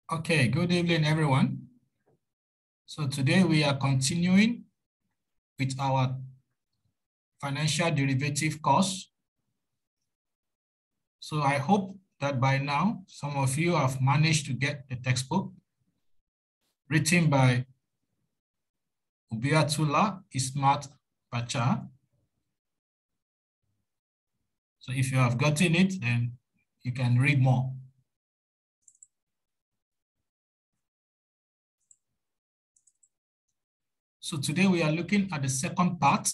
Okay, good evening, everyone. So today we are continuing with our financial derivative course. So I hope that by now, some of you have managed to get the textbook written by Obiatula Ismat Bacha. So if you have gotten it, then you can read more. So today we are looking at the second part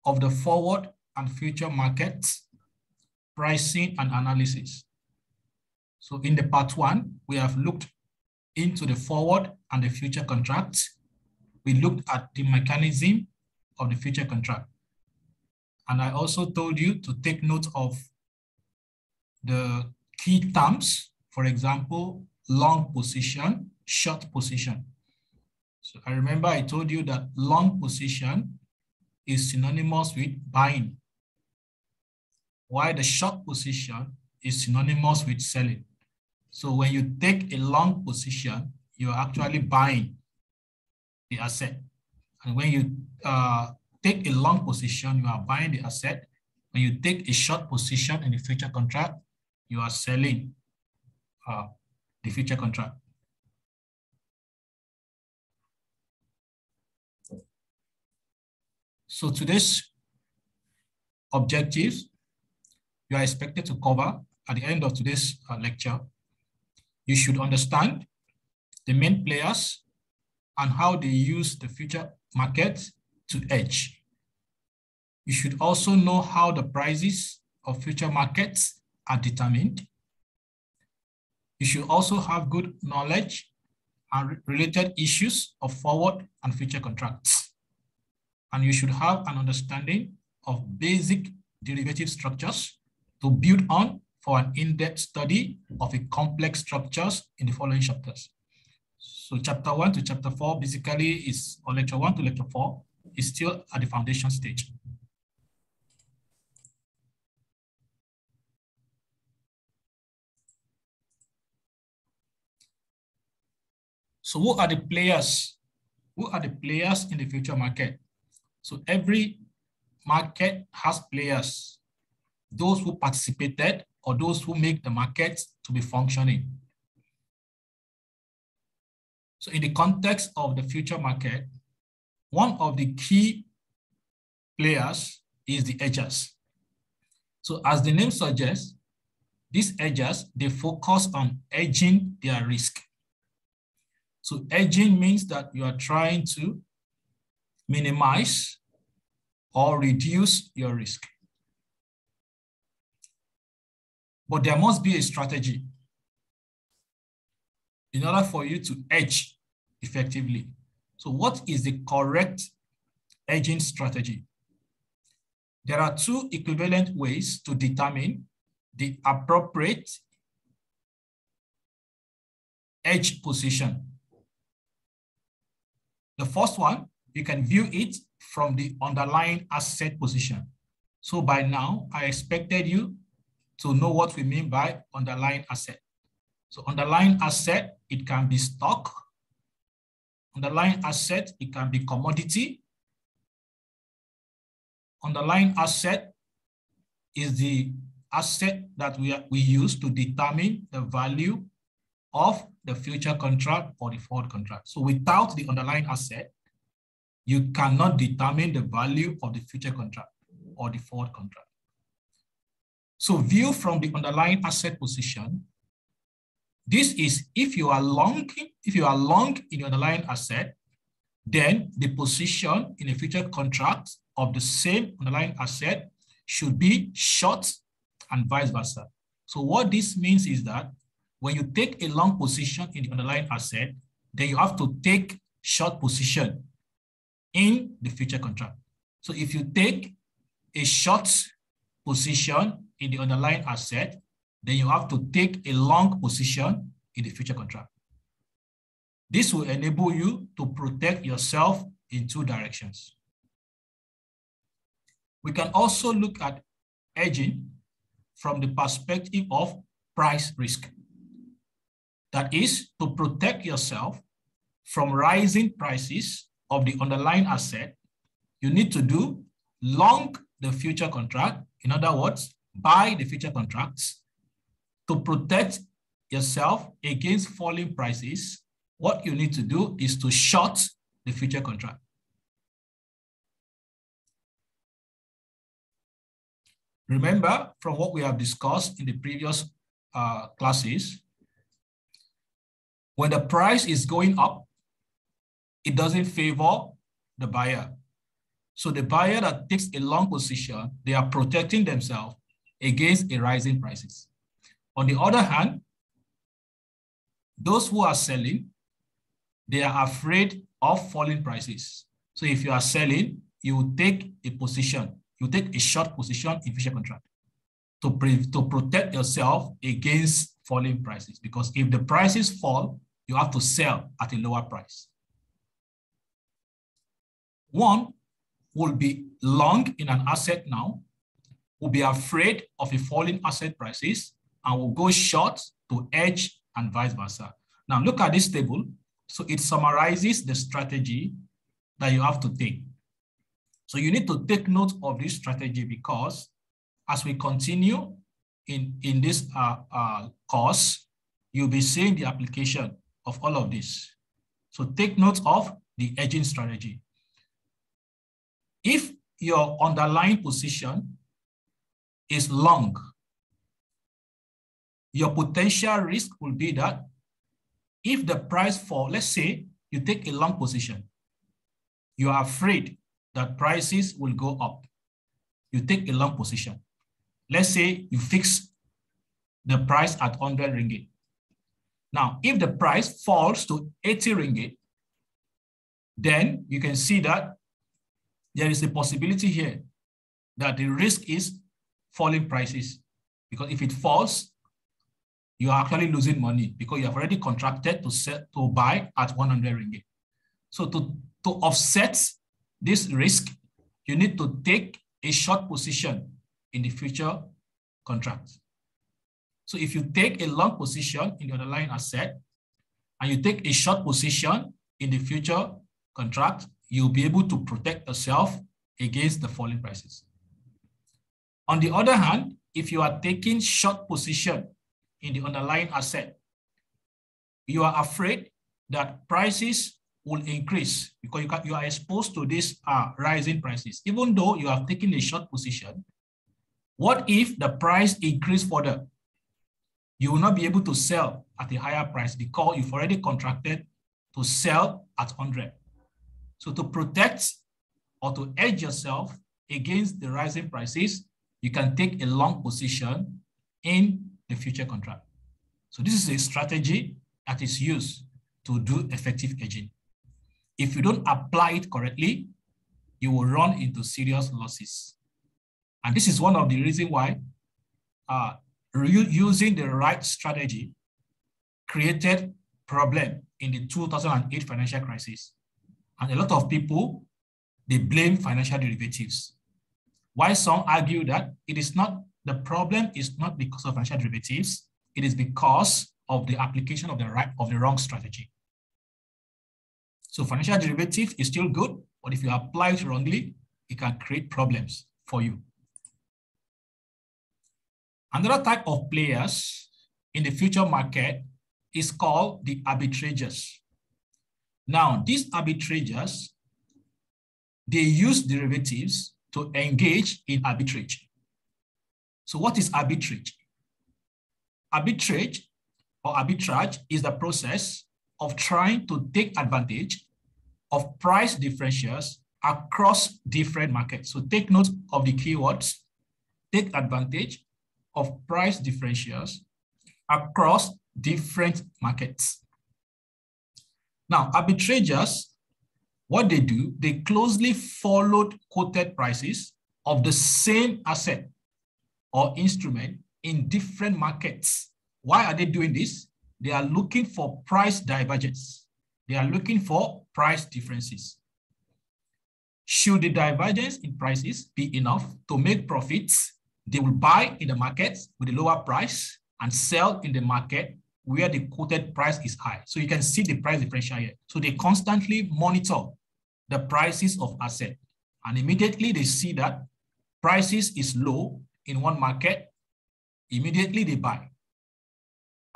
of the forward and future markets, pricing and analysis. So in the part one, we have looked into the forward and the future contracts. We looked at the mechanism of the future contract. And I also told you to take note of the key terms, for example, long position, short position. So I remember I told you that long position is synonymous with buying, while the short position is synonymous with selling. So when you take a long position, you're actually buying the asset. And when you take a long position, you are buying the asset. When you take a short position in the future contract, you are selling the future contract. So today's objectives, you are expected to cover at the end of today's lecture. You should understand the main players and how they use the future market to hedge. You should also know how the prices of future markets are determined. You should also have good knowledge and related issues of forward and future contracts. And you should have an understanding of basic derivative structures to build on for an in-depth study of a complex structures in the following chapters. So chapter 1 to chapter 4 basically is, or lecture 1 to lecture 4 is still at the foundation stage. So who are the players? Who are the players in the future market? So every market has players, those who participated or those who make the market to be functioning. So in the context of the future market, one of the key players is the hedgers. So as the name suggests, these hedgers, they focus on hedging their risk. So hedging means that you are trying to minimize or reduce your risk. But there must be a strategy in order for you to hedge effectively. So what is the correct hedging strategy? There are two equivalent ways to determine the appropriate hedge position. The first one, you can view it from the underlying asset position. So by now, I expected you to know what we mean by underlying asset. So underlying asset, it can be stock. Underlying asset, it can be commodity. Underlying asset is the asset that we use to determine the value of the future contract or the forward contract. So without the underlying asset, you cannot determine the value of the future contract or the forward contract. So view from the underlying asset position. This is if you are long in the underlying asset, then the position in a future contract of the same underlying asset should be short and vice versa. So what this means is that when you take a long position in the underlying asset, then you have to take short position in the future contract. So if you take a short position in the underlying asset, then you have to take a long position in the future contract. This will enable you to protect yourself in two directions. We can also look at hedging from the perspective of price risk. That is to protect yourself from rising prices of the underlying asset. You need to do long the future contract. In other words, buy the future contracts. To protect yourself against falling prices, what you need to do is to short the future contract. Remember from what we have discussed in the previous classes, when the price is going up, it doesn't favor the buyer. So the buyer that takes a long position, they are protecting themselves against a rising prices. On the other hand, those who are selling, they are afraid of falling prices. So if you are selling, you will take a position, you take a short position in future contract to protect yourself against falling prices. Because if the prices fall, you have to sell at a lower price. One will be long in an asset now, will be afraid of a falling asset prices, and will go short to hedge and vice versa. Now look at this table. So it summarizes the strategy that you have to take. So you need to take note of this strategy, because as we continue in this course, you'll be seeing the application of all of this. So take note of the hedging strategy. If your underlying position is long, your potential risk will be that if the price falls, let's say you take a long position, you are afraid that prices will go up. You take a long position. Let's say you fix the price at 100 ringgit. Now, if the price falls to 80 ringgit, then you can see that there is a possibility here that the risk is falling prices. Because if it falls, you are actually losing money because you have already contracted to buy at 100 ringgit. So to offset this risk, you need to take a short position in the future contract. So if you take a long position in the underlying asset and you take a short position in the future contract, you'll be able to protect yourself against the falling prices. On the other hand, if you are taking short position in the underlying asset, you are afraid that prices will increase because you are exposed to these rising prices. Even though you have taken a short position, what if the price increase further? You will not be able to sell at a higher price because you've already contracted to sell at 100. So to protect or to hedge yourself against the rising prices, you can take a long position in the future contract. So this is a strategy that is used to do effective hedging. If you don't apply it correctly, you will run into serious losses. And this is one of the reasons why using the right strategy created problem in the 2008 financial crisis. And a lot of people, they blame financial derivatives. Why some argue that it is not, the problem is not because of financial derivatives, it is because of the application of the wrong strategy. So financial derivative is still good, but if you apply it wrongly, it can create problems for you. Another type of players in the future market is called the arbitragers. Now, these arbitragers, they use derivatives to engage in arbitrage. So what is arbitrage? Arbitrage or arbitrage is the process of trying to take advantage of price differentials across different markets. So take note of the keywords, take advantage of price differentials across different markets. Now, arbitragers, what they do, they closely followed quoted prices of the same asset or instrument in different markets. Why are they doing this? They are looking for price divergence. They are looking for price differences. Should the divergence in prices be enough to make profits, they will buy in the market with a lower price and sell in the market where the quoted price is high. So you can see the price differential here. So they constantly monitor the prices of asset. And immediately they see that prices is low in one market, immediately they buy.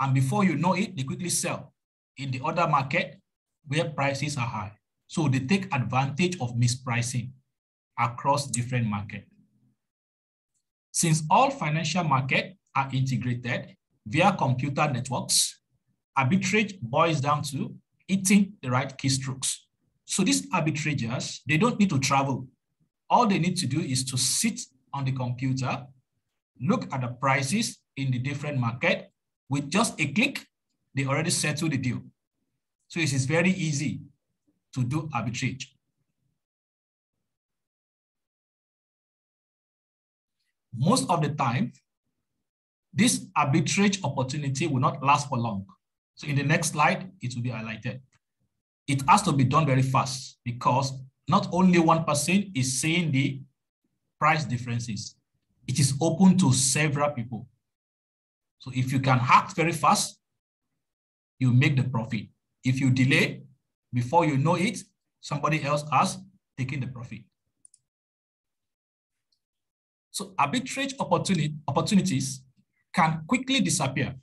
And before you know it, they quickly sell in the other market where prices are high. So they take advantage of mispricing across different markets. Since all financial markets are integrated via computer networks, arbitrage boils down to hitting the right keystrokes. So these arbitragers, they don't need to travel. All they need to do is to sit on the computer, look at the prices in the different market. With just a click, they already settle the deal. So it is very easy to do arbitrage. Most of the time, this arbitrage opportunity will not last for long. So in the next slide, it will be highlighted. It has to be done very fast because not only one person is seeing the price differences. It is open to several people. So if you can act very fast, you make the profit. If you delay, before you know it, somebody else has taken the profit. So arbitrage opportunities can quickly disappear.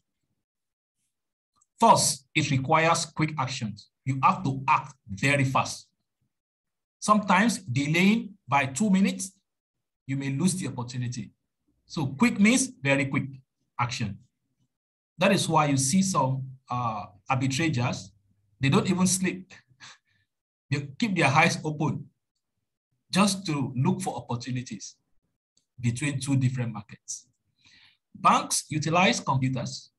First, it requires quick actions. You have to act very fast. Sometimes delaying by 2 minutes, you may lose the opportunity. So quick means very quick action. That is why you see some arbitragers, they don't even sleep. They keep their eyes open just to look for opportunities between two different markets. Banks utilize computers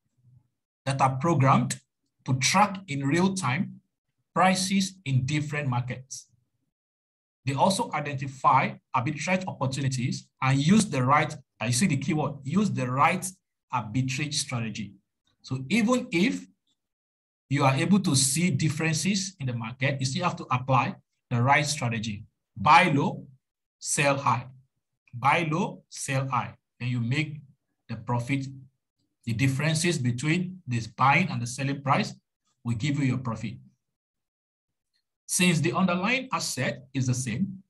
that are programmed to track in real time prices in different markets. They also identify arbitrage opportunities and use the right, I see the keyword, use the right arbitrage strategy. So even if you are able to see differences in the market, you still have to apply the right strategy. Buy low, sell high. Buy low, sell high. Then you make the profit. The differences between this buying and the selling price will give you your profit. Since the underlying asset is the same,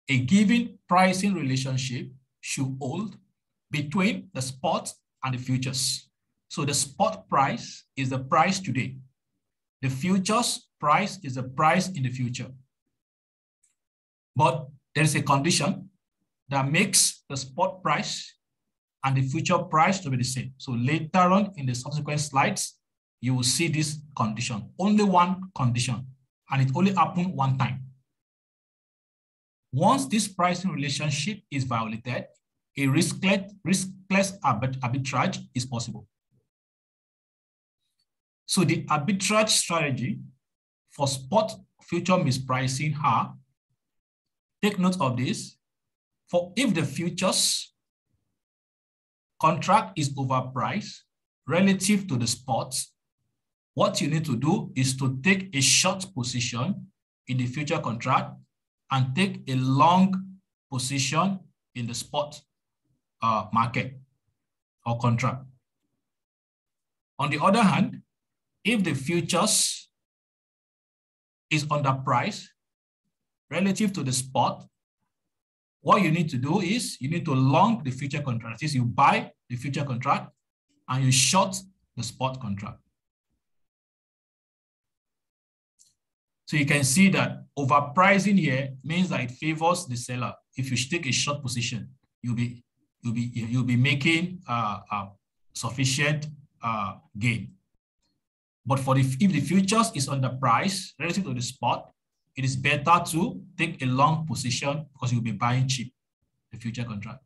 a given pricing relationship should hold between the spot and the futures. So the spot price is the price today. The futures price is the price in the future. But there is a condition that makes the spot price and the future price to be the same. So later on in the subsequent slides, you will see this condition. Only one condition, and it only happened one time. Once this pricing relationship is violated, a riskless arbitrage is possible. So the arbitrage strategy for spot future mispricing are, take note of this, for if the futures contract is overpriced relative to the spot, what you need to do is to take a short position in the future contract and take a long position in the spot market or contract. On the other hand, if the futures is underpriced relative to the spot, what you need to do is you need to long the future contract. That is, you buy the future contract and you short the spot contract. So you can see that overpricing here means that it favors the seller. If you take a short position, you'll be making sufficient gain. But if the futures is underpriced relative to the spot, it is better to take a long position because you'll be buying cheap the future contract.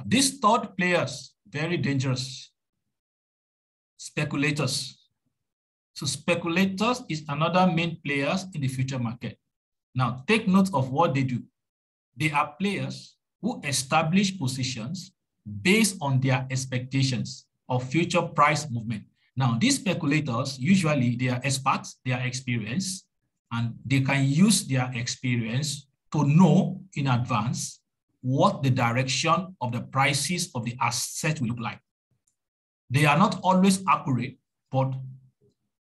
These third players, very dangerous. Speculators. So speculators is another main players in the future market. Now take note of what they do. They are players who establish positions based on their expectations of future price movement. Now, these speculators, usually they are experts, they are experienced, and they can use their experience to know in advance what the direction of the prices of the asset will look like. They are not always accurate, but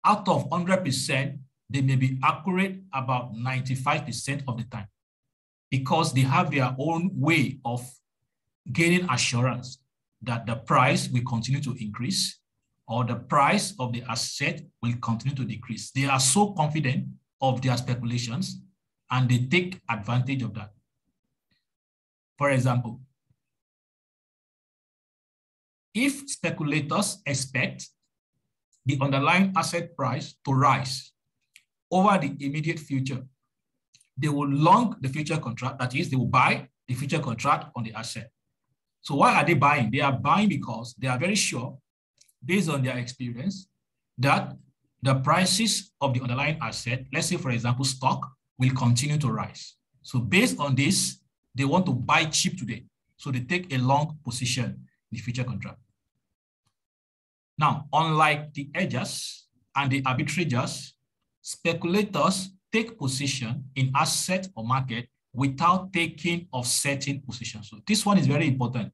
out of 100%, they may be accurate about 95% of the time, because they have their own way of gaining assurance that the price will continue to increase or the price of the asset will continue to decrease. They are so confident of their speculations and they take advantage of that. For example, if speculators expect the underlying asset price to rise over the immediate future, they will long the future contract. That is, they will buy the future contract on the asset. So why are they buying? They are buying because they are very sure, based on their experience, that the prices of the underlying asset, let's say, for example, stock, will continue to rise. So based on this, they want to buy cheap today. So they take a long position in the future contract. Now, unlike the hedgers and the arbitragers, speculators take position in asset or market without taking offsetting positions. So this one is very important.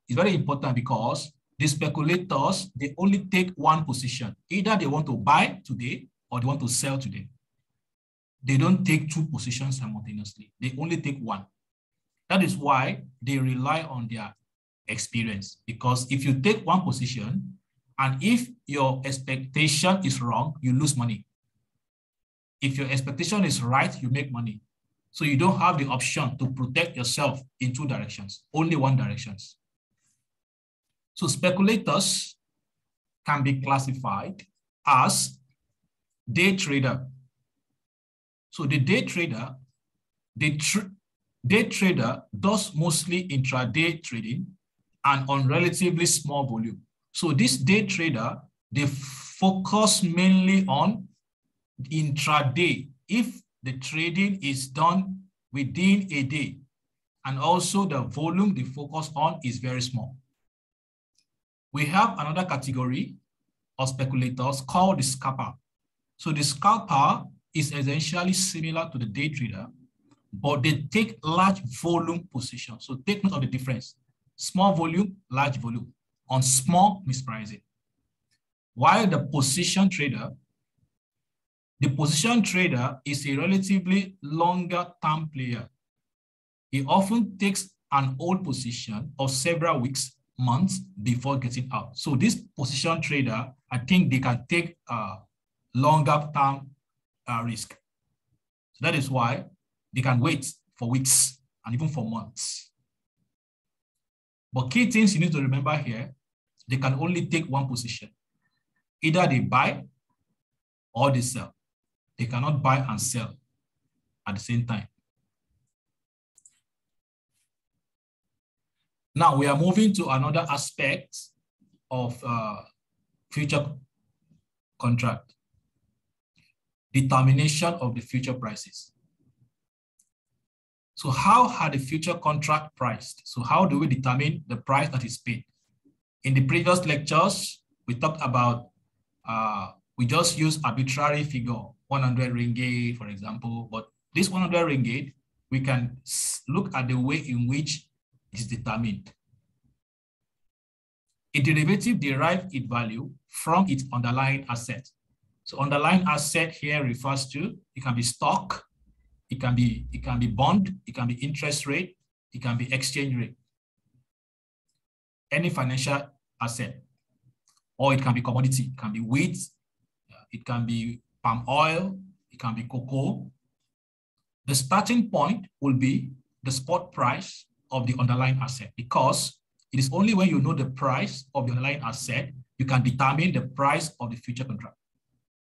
It's very important because the speculators, they only take one position. Either they want to buy today or they want to sell today. They don't take two positions simultaneously. They only take one. That is why they rely on their experience. Because if you take one position and if your expectation is wrong, you lose money. If your expectation is right, you make money. So you don't have the option to protect yourself in two directions, only one direction. So speculators can be classified as day trader. So the day trader, day trader does mostly intraday trading and on relatively small volume. So this day trader, they focus mainly on intraday if the trading is done within a day, and also the volume they focus on is very small. We have another category of speculators called the scalper. So the scalper is essentially similar to the day trader, but they take large volume positions. So take note of the difference. Small volume, large volume on small mispricing. While the position trader is a relatively longer term player. He often takes an old position of several weeks, months before getting out. So this position trader, I think they can take a longer term risk. So that is why they can wait for weeks and even for months. But key things you need to remember here, they can only take one position. Either they buy or they sell. They cannot buy and sell at the same time. Now we are moving to another aspect of future contract. Determination of the future prices. So how are the future contract priced? So how do we determine the price that is paid? In the previous lectures, we talked about, we just use arbitrary figure, 100 ringgit, for example, but this 100 ringgit, we can look at the way in which it is determined. A derivative derives its value from its underlying asset. So underlying asset here refers to, it can be stock, it can be bond, it can be interest rate, it can be exchange rate. Any financial asset, or it can be commodity, it can be wheat, it can be palm oil, it can be cocoa. The starting point will be the spot price of the underlying asset, because it is only when you know the price of the underlying asset, you can determine the price of the future contract.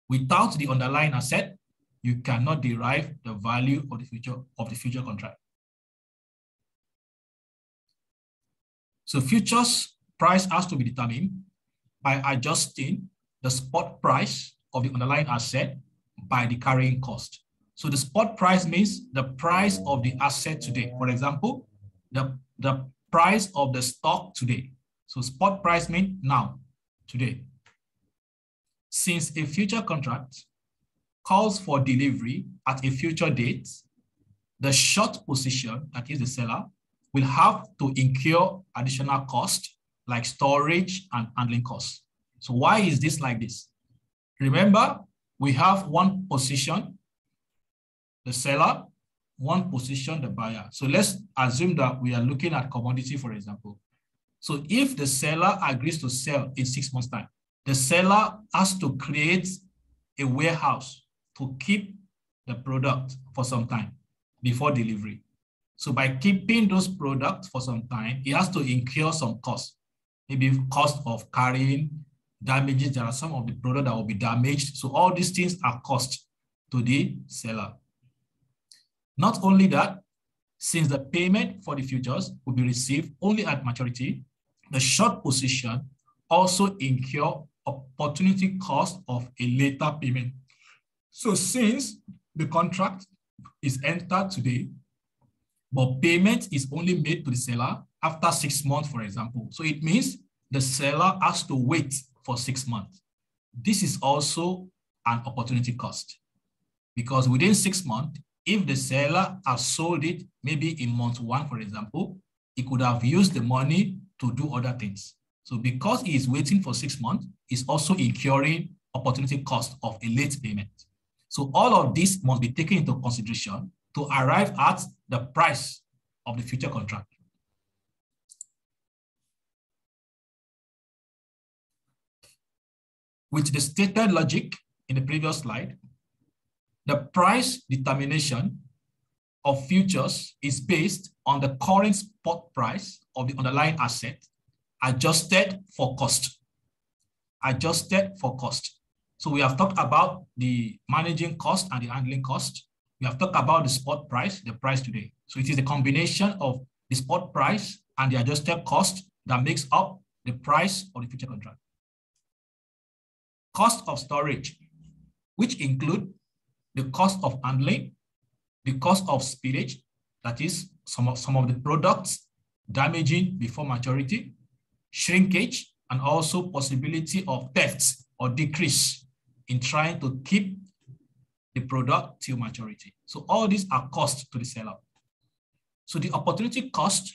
Without the underlying asset, you cannot derive the value of the future contract. So futures price has to be determined by adjusting the spot price of the underlying asset by the carrying cost. So the spot price means the price of the asset today. For example, the price of the stock today. So spot price means now, today. Since a future contract calls for delivery at a future date, the short position, that is the seller, will have to incur additional costs like storage and handling costs. So why is this like this? Remember, we have one position, the seller, one position, the buyer. So let's assume that we are looking at commodity, for example. So if the seller agrees to sell in 6 months' time, the seller has to create a warehouse to keep the product for some time before delivery. So by keeping those products for some time, he has to incur some costs, maybe cost of carrying damages. There are some of the product that will be damaged. So all these things are cost to the seller. Not only that, since the payment for the futures will be received only at maturity, the short position also incur opportunity cost of a later payment. So since the contract is entered today, but payment is only made to the seller after 6 months, for example. So it means the seller has to wait for 6 months. This is also an opportunity cost, because within 6 months, if the seller has sold it, maybe in month 1, for example, he could have used the money to do other things. So because he is waiting for 6 months, he's also incurring opportunity cost of a late payment. So all of this must be taken into consideration to arrive at the price of the future contract. With the stated logic in the previous slide, the price determination of futures is based on the current spot price of the underlying asset adjusted for cost. Adjusted for cost. So we have talked about the managing cost and the handling cost. We have talked about the spot price, the price today. So it is a combination of the spot price and the adjusted cost that makes up the price of the future contract. Cost of storage, which include the cost of handling, the cost of spillage, that is some of the products damaging before maturity, shrinkage, and also possibility of thefts or decrease in trying to keep the product till maturity. So all these are costs to the seller. So the opportunity cost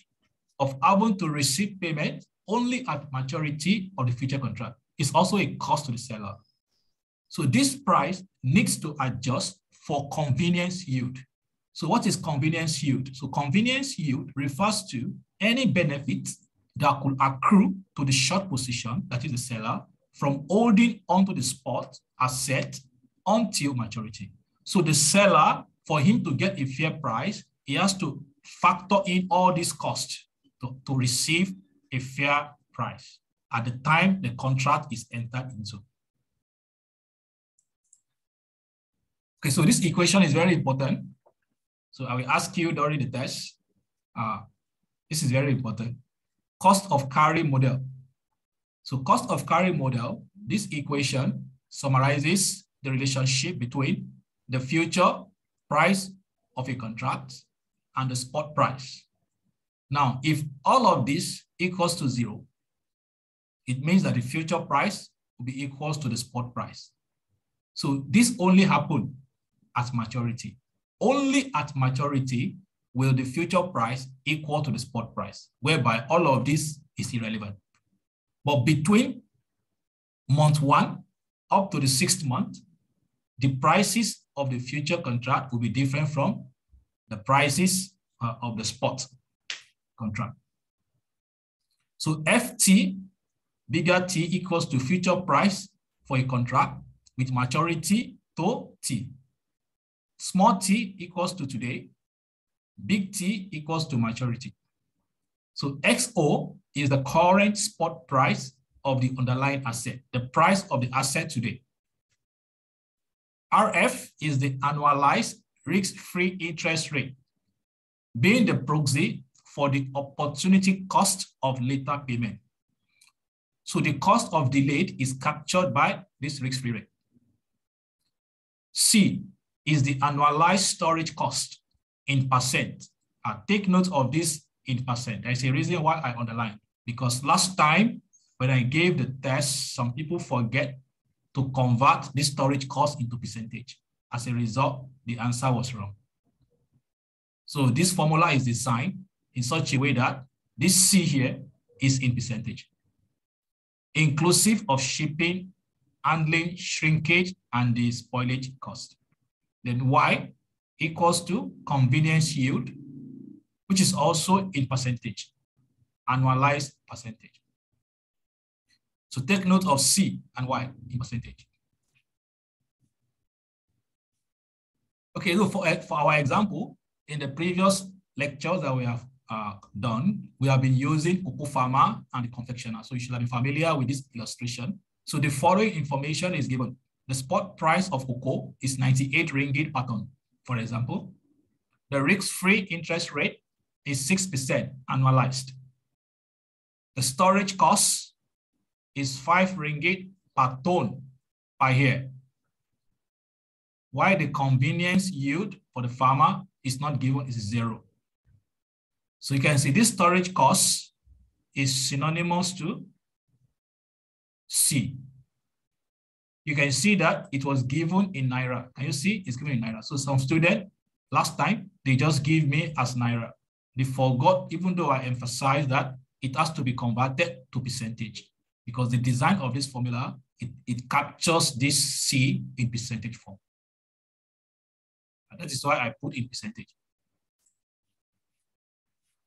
of having to receive payment only at maturity of the future contract is also a cost to the seller. So this price needs to adjust for convenience yield. So what is convenience yield? So convenience yield refers to any benefit that could accrue to the short position, that is the seller, from holding onto the spot asset until maturity. So the seller, for him to get a fair price, he has to factor in all these costs to receive a fair price at the time the contract is entered into. Okay, so this equation is very important. So I will ask you during the test. This is very important. Cost of carry model. So cost of carry model, this equation summarizes the relationship between the future price of a contract and the spot price. Now, if all of this equals to 0, it means that the future price will be equals to the spot price. So this only happens at maturity. Only at maturity will the future price equal to the spot price, whereby all of this is irrelevant. But between month 1 up to the 6th month, the prices of the future contract will be different from the prices of the spot contract. So FT, bigger T, equals to future price for a contract with maturity to T. Small t equals to today, big T equals to maturity. So XO is the current spot price of the underlying asset, the price of the asset today. RF is the annualized risk-free interest rate, being the proxy for the opportunity cost of later payment. So the cost of delayed is captured by this risk-free rate. C is the annualized storage cost in percent. Take note of this in percent. There's a reason why I underline, because last time when I gave the test, some people forget to convert this storage cost into percentage. As a result, the answer was wrong. So this formula is designed in such a way that this C here is in percentage, inclusive of shipping, handling, shrinkage, and the spoilage cost. Then Y equals to convenience yield, which is also in percentage, annualized percentage. So take note of C and Y in percentage. Okay, look, for our example, in the previous lectures that we have done, we have been using cocoa farmer and the confectioner. So you should have been familiar with this illustration. So the following information is given. The spot price of cocoa is 98 ringgit per ton, for example. The risk-free interest rate is 6% annualized. The storage cost is 5 ringgit per ton per year, while the convenience yield for the farmer is not given, is 0. So you can see this storage cost is synonymous to C. You can see that it was given in Naira. Can you see? It's given in Naira. So some student, last time, they just give me as Naira. They forgot, even though I emphasized that it has to be converted to percentage, because the design of this formula, it captures this C in percentage form. And that is why I put in percentage.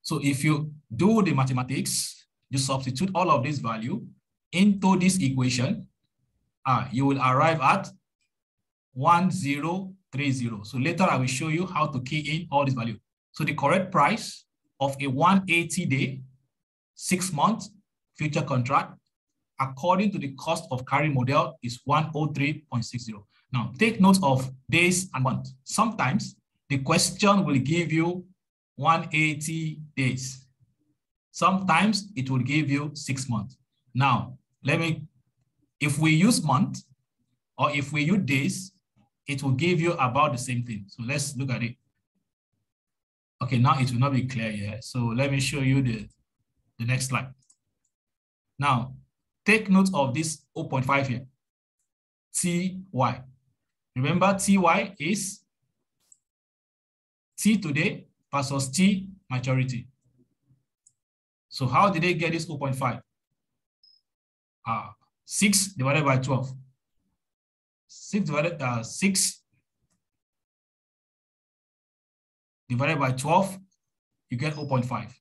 So if you do the mathematics, you substitute all of this value into this equation, you will arrive at 1030. So later I will show you how to key in all this value. So the correct price of a 180-day, 6-month future contract, according to the cost of carry model, is 103.60. Now take note of days and months. Sometimes the question will give you 180 days. Sometimes it will give you 6 months. Now, if we use month or if we use days, it will give you about the same thing. So let's look at it. Okay, now it will not be clear yet. So let me show you the next slide. Now, take note of this 0.5 here, TY. Remember, TY is T today versus T maturity. So how did they get this 0.5? 6 divided by 12. 6 divided by 12, you get 0.5.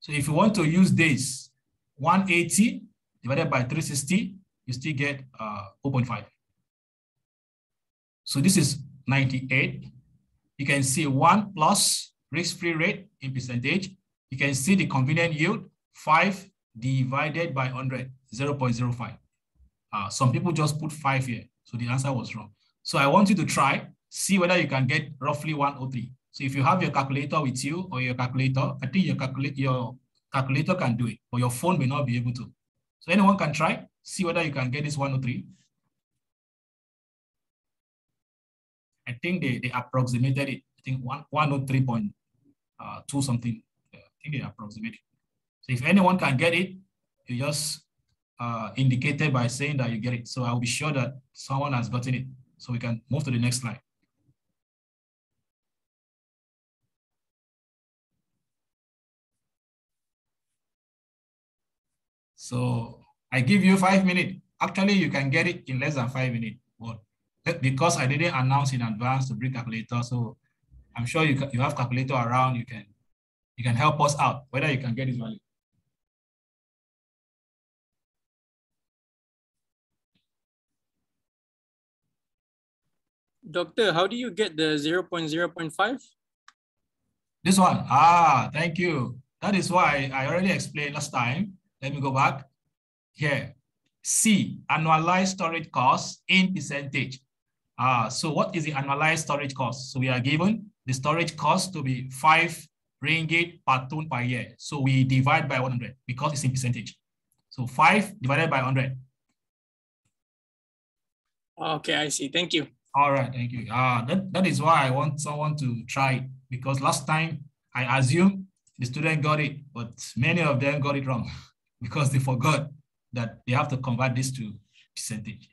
So if you want to use days, 180 divided by 360, you still get 0.5. So this is 98. You can see 1 plus risk-free rate in percentage. You can see the convenient yield, 5 divided by 100, 0.05. Some people just put 5 here, so the answer was wrong. So I want you to try, see whether you can get roughly 103. So if you have your calculator with you or your calculator, I think your calculator can do it, but your phone may not be able to. So anyone can try, see whether you can get this 103. I think they approximated it. I think 103.2 something. I think they approximated. So if anyone can get it, you just indicate it by saying that you get it. So I'll be sure that someone has gotten it. So we can move to the next slide. So I give you 5 minutes. Actually, you can get it in less than 5 minutes. But because I didn't announce in advance to bring calculator, so I'm sure you have calculator around. You can help us out whether you can get this value. Doctor, how do you get the 0.0.5? This one. Thank you. That is why I already explained last time. Let me go back here. C, annualized storage cost in percentage. So what is the annualized storage cost? So we are given the storage cost to be 5 ringgit per ton per year. So we divide by 100 because it's in percentage. So 5 divided by 100. Okay, I see. Thank you. All right, thank you. That is why I want someone to try it, because last time I assumed the student got it, but many of them got it wrong because they forgot that they have to convert this to percentage.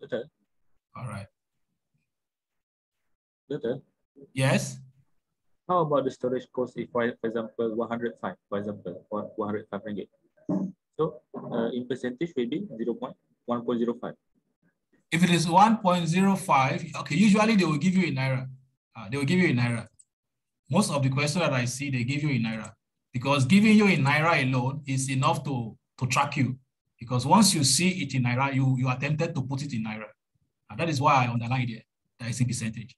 Okay. All right. Okay. Yes? How about the storage cost if, for example, 105, for example, or 105 ringgit? So in percentage, maybe 1.05. If it is 1.05, okay, usually they will give you in Naira. They will give you in Naira. Most of the questions that I see, they give you in Naira. Because giving you in Naira alone is enough to track you. Because once you see it in Naira, you are tempted to put it in Naira. And that is why I underlined it. That is in percentage.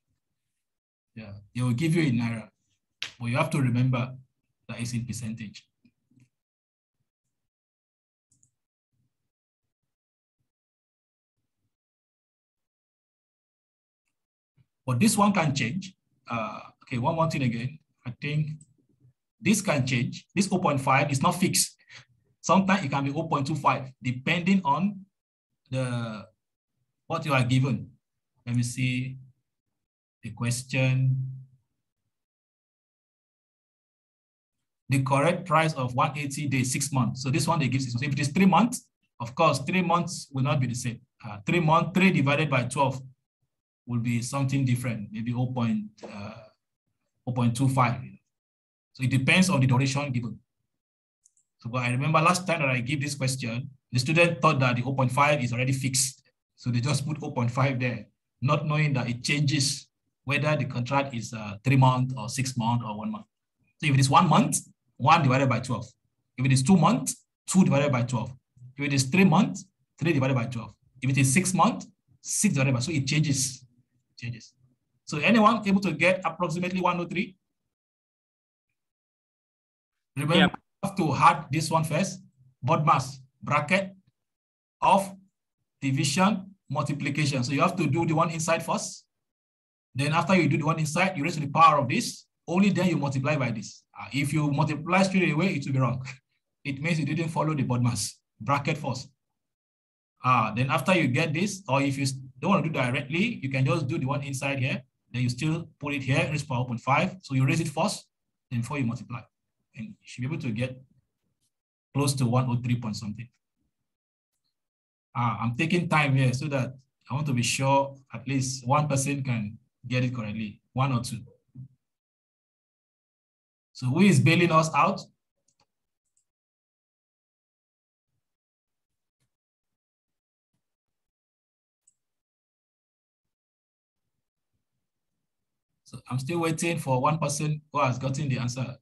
Yeah, they will give you in Naira. But you have to remember that it's in percentage. But this one can change. Okay, one more thing again. I think this can change. This 0.5 is not fixed. Sometimes it can be 0.25, depending on what you are given. Let me see the question. The correct price of 180 days, 6 months. So this one they give 6 months. If it is 3 months, of course, 3 months will not be the same. 3 divided by 12 will be something different, maybe 0.25. So it depends on the duration given. So but I remember last time that I gave this question, the student thought that the 0.5 is already fixed. So they just put 0.5 there, not knowing that it changes whether the contract is 3 months or 6 months or 1 month. So if it is 1 month, 1 divided by 12. If it is 2 months, 2 divided by 12. If it is 3 months, 3 divided by 12. If it is 6 months, 6 divided by, so it changes. So anyone able to get approximately 103? Remember, you have to add this one first, BODMAS, bracket of division multiplication. So you have to do the one inside first. Then after you do the one inside, you raise to the power of this. Only then you multiply by this. If you multiply straight away, it will be wrong. It means you didn't follow the BODMAS, bracket first. Then after you get this, or if you don't want to do directly, you can just do the one inside here. Then you still put it here, raise power 0.5. So you raise it first, then before you multiply. And you should be able to get close to 103 point something. I'm taking time here so that I want to be sure at least one person can get it correctly, 1 or 2. So who is bailing us out? So I'm still waiting for one person who has gotten the answer.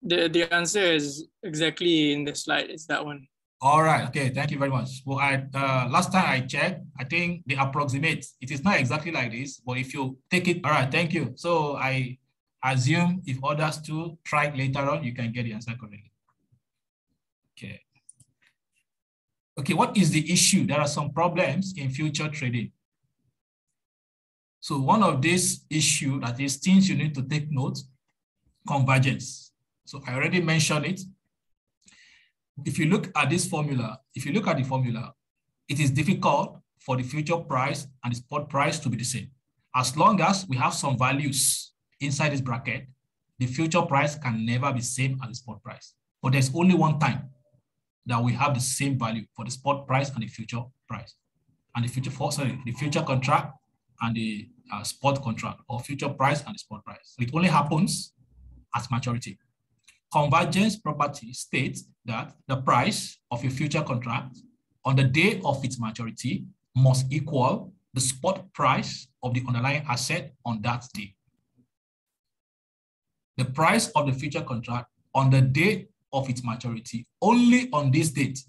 The answer is exactly in the slide. It's that one. All right. Okay. Thank you very much. Well, last time I checked, I think they approximate. It is not exactly like this, but if you take it, all right. Thank you. So I assume if others too try later on, you can get the answer correctly. Okay. Okay. What is the issue? There are some problems in future trading. So one of these issues, that is things you need to take note, convergence. So I already mentioned it. If you look at this formula, it is difficult for the future price and the spot price to be the same. As long as we have some values inside this bracket, the future price can never be the same as the spot price. But there's only one time that we have the same value for the spot price and the future price. And the future contract and the spot contract, or future price and the spot price. So it only happens at maturity. Convergence property states that the price of a future contract on the day of its maturity must equal the spot price of the underlying asset on that day. The price of the future contract on the day of its maturity only on this date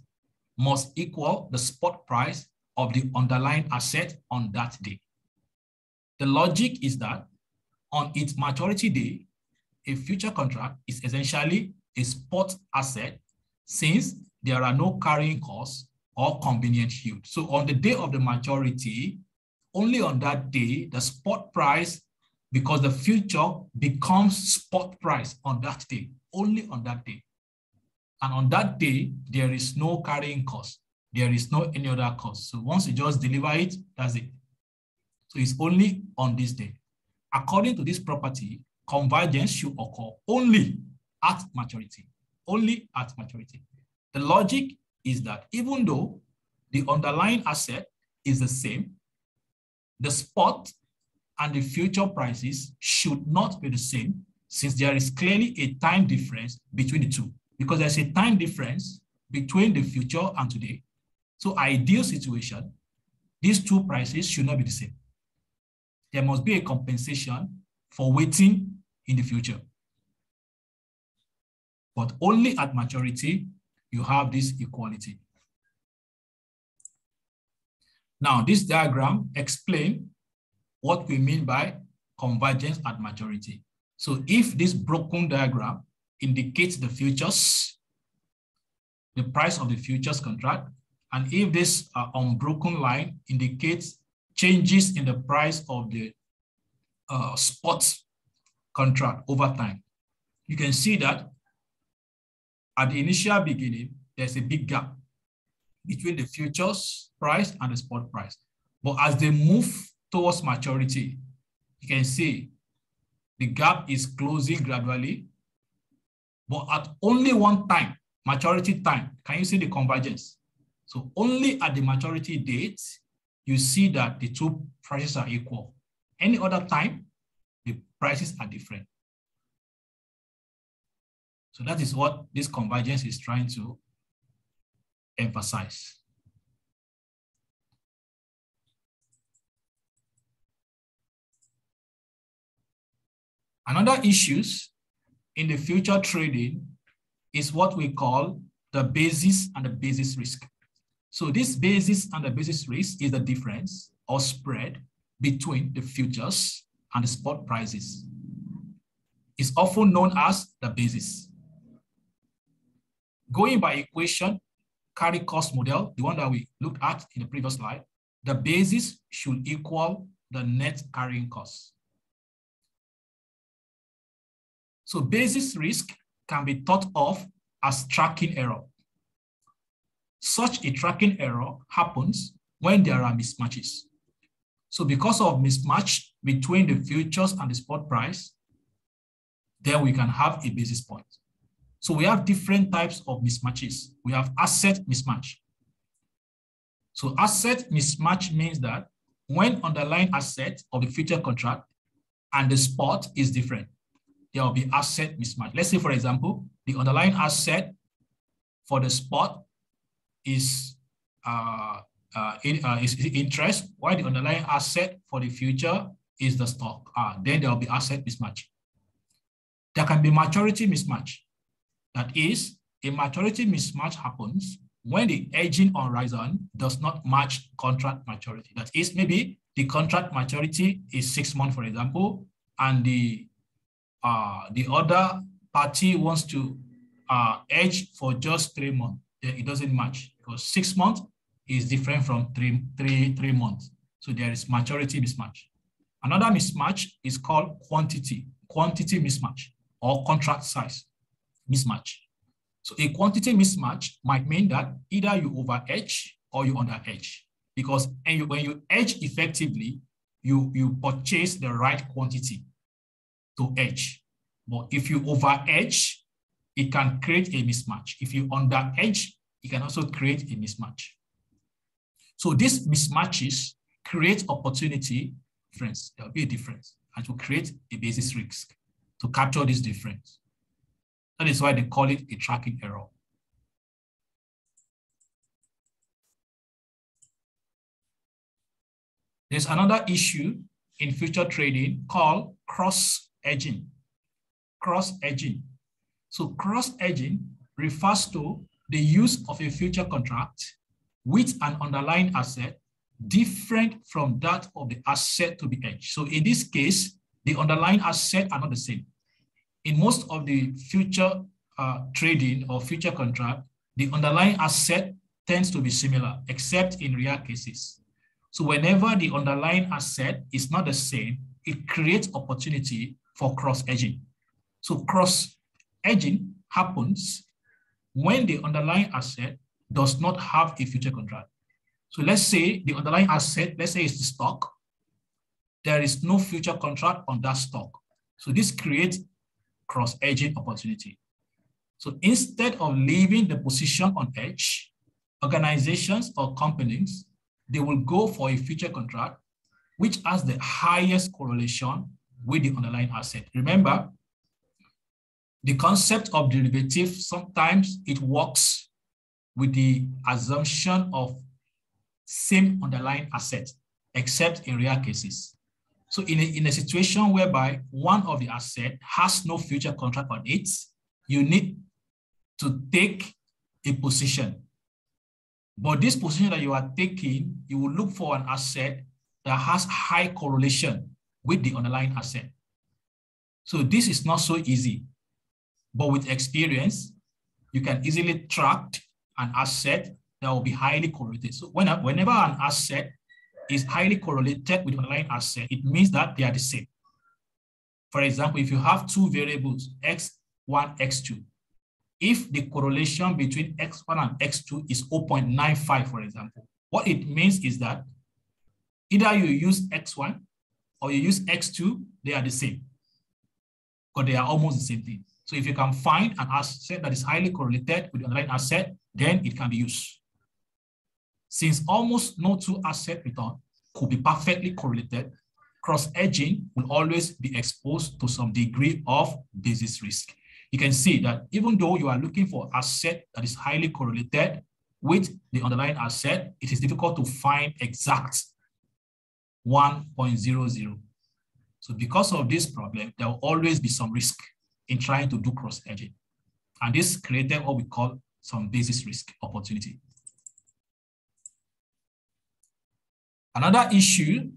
must equal the spot price of the underlying asset on that day. The logic is that on its maturity day, a future contract is essentially a spot asset since there are no carrying costs or convenient yield. So on the day of the maturity, only on that day, the spot price, because the future becomes spot price on that day, only on that day. And on that day, there is no carrying cost. There is no any other cost. So once you just deliver it, that's it. So it's only on this day. According to this property, convergence should occur only at maturity, only at maturity. The logic is that even though the underlying asset is the same, the spot and the future prices should not be the same, since there is clearly a time difference between the two. Because there's a time difference between the future and today. So ideal situation, these two prices should not be the same. There must be a compensation for waiting in the future. But only at maturity, you have this equality. Now, this diagram explains what we mean by convergence at maturity. So if this broken diagram indicates the futures, the price of the futures contract, and if this unbroken line indicates changes in the price of the spot contract over time, you can see that at the initial beginning, there's a big gap between the futures price and the spot price. But as they move towards maturity, you can see the gap is closing gradually, but at only one time, maturity time, can you see the convergence? So only at the maturity date, you see that the two prices are equal. Any other time, the prices are different. So that is what this convergence is trying to emphasize. Another issues in the future trading is what we call the basis and the basis risk. So this basis and the basis risk is the difference or spread between the futures and the spot prices. It's often known as the basis. Going by equation, carry cost model, the one that we looked at in the previous slide, the basis should equal the net carrying cost. So basis risk can be thought of as tracking error. Such a tracking error happens when there are mismatches. So because of mismatch between the futures and the spot price, then we can have a basis point. So we have different types of mismatches. We have asset mismatch. So asset mismatch means that when underlying asset of the future contract and the spot is different, there will be asset mismatch. Let's say, for example, the underlying asset for the spot is interest, while the underlying asset for the future is the stock. Then there will be asset mismatch. There can be maturity mismatch. That is, a maturity mismatch happens when the hedging horizon does not match contract maturity. That is, maybe the contract maturity is 6 months, for example, and the other party wants to hedge for just 3 months. Then it doesn't match because 6 months is different from three months. So there is maturity mismatch. Another mismatch is called quantity mismatch or contract size mismatch. So a quantity mismatch might mean that either you over hedge or you under hedge, because when you hedge effectively, you purchase the right quantity to hedge. But if you over hedge, it can create a mismatch. If you under hedge, it can also create a mismatch. So these mismatches create opportunity difference. There will be a difference, and to create a basis risk to capture this difference. That is why they call it a tracking error. There's another issue in future trading called cross-hedging. Cross-hedging. So cross-hedging refers to the use of a future contract with an underlying asset different from that of the asset to be hedged. So in this case, the underlying assets are not the same. In most of the future trading or future contract, the underlying asset tends to be similar, except in rare cases. So whenever the underlying asset is not the same, it creates opportunity for cross-hedging. So cross-hedging happens when the underlying asset does not have a future contract. So let's say the underlying asset, let's say it's the stock, there is no future contract on that stock. So this creates cross-hedging opportunity. So instead of leaving the position on hedge, organizations or companies, they will go for a future contract which has the highest correlation with the underlying asset. Remember, the concept of derivative, sometimes it works with the assumption of same underlying asset, except in rare cases. So in a situation whereby one of the asset has no future contract on it, you need to take a position. But this position that you are taking, you will look for an asset that has high correlation with the underlying asset. So this is not so easy, but with experience, you can easily track an asset that will be highly correlated. So whenever an asset is highly correlated with the underlying asset, it means that they are the same. For example, if you have two variables, x1, x2, if the correlation between x1 and x2 is 0.95, for example, what it means is that either you use x1 or you use x2, they are the same, because they are almost the same thing. So if you can find an asset that is highly correlated with the underlying asset, then it can be used. Since almost no two asset return could be perfectly correlated, cross-hedging will always be exposed to some degree of basis risk. You can see that even though you are looking for asset that is highly correlated with the underlying asset, it is difficult to find exact 1.00. So because of this problem, there will always be some risk in trying to do cross-hedging. And this created what we call some basis risk opportunity. Another issue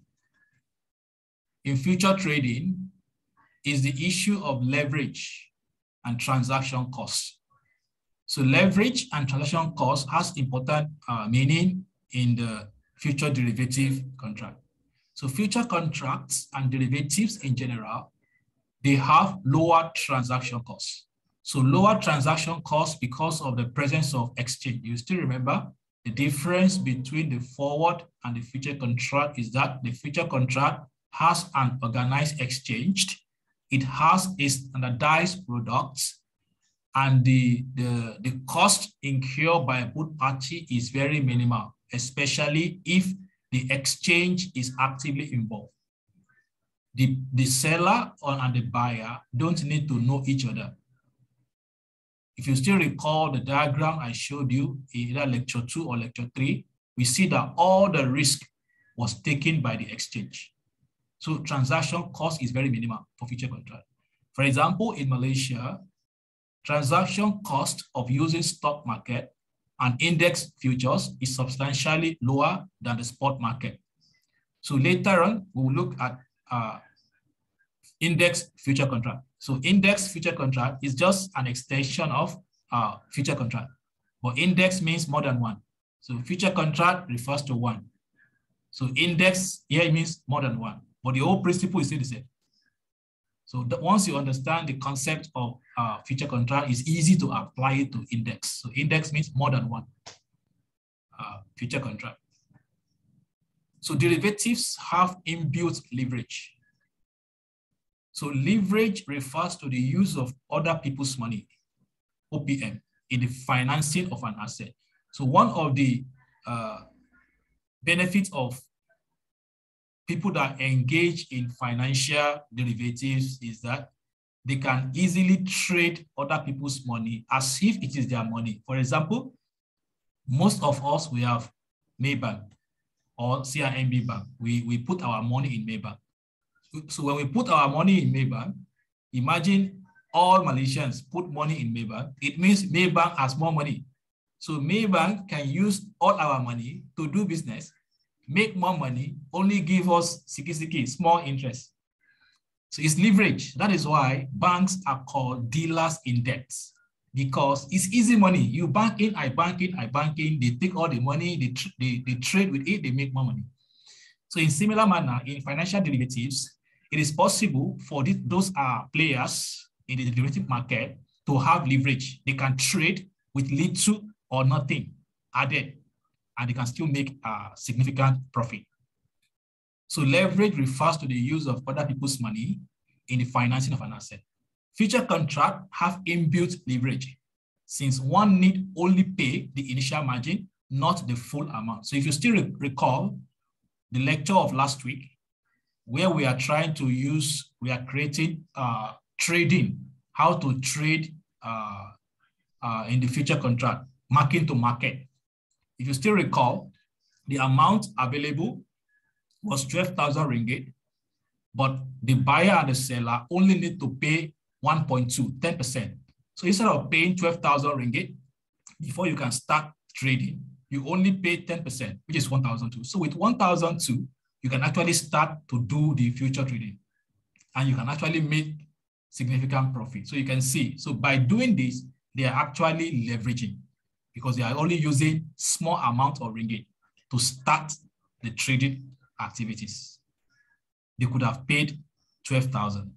in future trading is the issue of leverage and transaction costs. So leverage and transaction costs has important meaning in the future derivative contract. So future contracts and derivatives in general, they have lower transaction costs. So lower transaction costs because of the presence of exchange. You still remember the difference between the forward and the future contract is that the future contract has an organized exchange. It has a standardized product, and the cost incurred by both parties is very minimal, especially if the exchange is actively involved. The seller and the buyer don't need to know each other. If you still recall the diagram I showed you in either lecture 2 or lecture 3, we see that all the risk was taken by the exchange. So transaction cost is very minimal for future contract. For example, in Malaysia, transaction cost of using stock market and index futures is substantially lower than the spot market. So later on, we will look at index future contract. So index future contract is just an extension of future contract, but index means more than one. So future contract refers to one. So index here means more than one, but the whole principle is still the same. So once you understand the concept of future contract, it's easy to apply it to index. So index means more than one future contract. So derivatives have inbuilt leverage. So leverage refers to the use of other people's money, OPM, in the financing of an asset. So one of the benefits of people that engage in financial derivatives is that they can easily trade other people's money as if it is their money. For example, most of us, we have Maybank or CIMB Bank. We put our money in Maybank. So when we put our money in Maybank, imagine all Malaysians put money in Maybank. It means Maybank has more money. So Maybank can use all our money to do business, make more money, only give us siki-siki, small interest. So it's leverage. That is why banks are called dealers in debt, because it's easy money. You bank in, I bank in, I bank in, they take all the money, they trade with it, they make more money. So in similar manner, in financial derivatives, it is possible for those players in the derivative market to have leverage. They can trade with little or nothing added, and they can still make a significant profit. So leverage refers to the use of other people's money in the financing of an asset. Future contracts have inbuilt leverage, since one need only pay the initial margin, not the full amount. So if you still recall the lecture of last week, where we are trying to use, we are creating trading, how to trade in the future contract, market to market. If you still recall, the amount available was 12,000 ringgit, but the buyer and the seller only need to pay 1.2, 10%. So instead of paying 12,000 ringgit, before you can start trading, you only pay 10%, which is 1,002. So with 1,002, you can actually start to do the future trading, and you can actually make significant profit. So you can see, so by doing this, they are actually leveraging because they are only using small amount of ringgit to start the trading activities. They could have paid 12,000.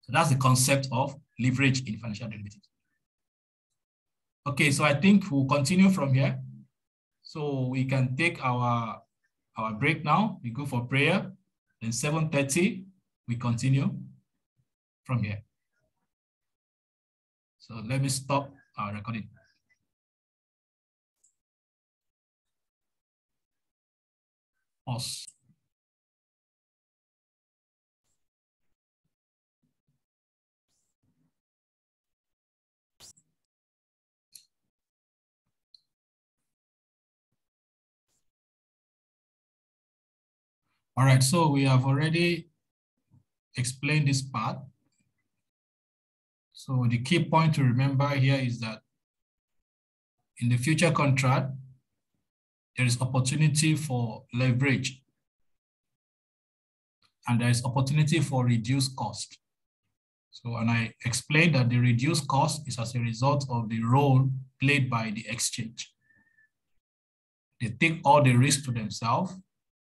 So that's the concept of leverage in financial derivatives. Okay, so I think we'll continue from here. So we can take our break now. We go for prayer. Then 7:30, we continue from here. So let me stop our recording. Pause. All right, so we have already explained this part. So the key point to remember here is that in the future contract, there is opportunity for leverage, and there is opportunity for reduced cost. So, and I explained that the reduced cost is as a result of the role played by the exchange. They take all the risk to themselves.